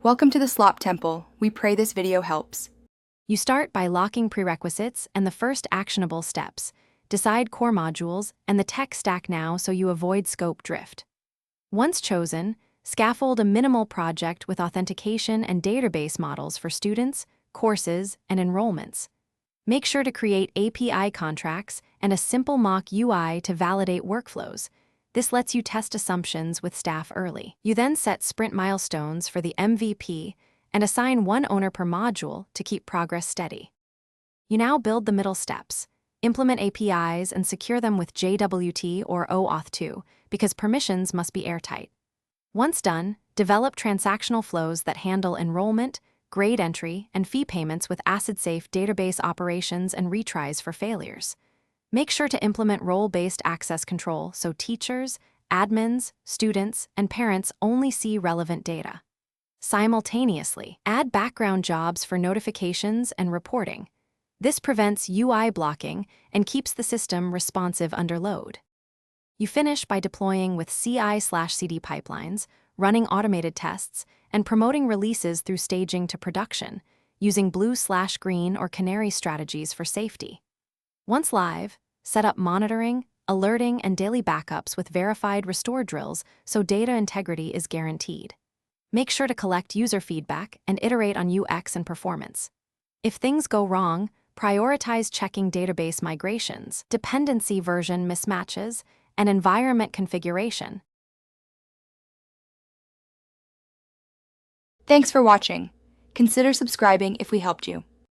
Welcome to the Slop Temple. We pray this video helps. You start by locking prerequisites and the first actionable steps. Decide core modules and the tech stack now so you avoid scope drift. Once chosen, scaffold a minimal project with authentication and database models for students, courses, and enrollments. Make sure to create API contracts and a simple mock UI to validate workflows. This lets you test assumptions with staff early. You then set sprint milestones for the MVP and assign one owner per module to keep progress steady. You now build the middle steps. Implement APIs and secure them with JWT or OAuth 2 because permissions must be airtight. Once done, develop transactional flows that handle enrollment, grade entry, and fee payments with ACID-safe database operations and retries for failures. Make sure to implement role-based access control so teachers, admins, students, and parents only see relevant data. Simultaneously, add background jobs for notifications and reporting. This prevents UI blocking and keeps the system responsive under load. You finish by deploying with CI/CD pipelines, running automated tests, and promoting releases through staging to production, using blue/green or canary strategies for safety. Once live, set up monitoring, alerting, and daily backups with verified restore drills so data integrity is guaranteed. Make sure to collect user feedback and iterate on UX and performance. If things go wrong, prioritize checking database migrations, dependency version mismatches, and environment configuration. Thanks for watching. Consider subscribing if we helped you.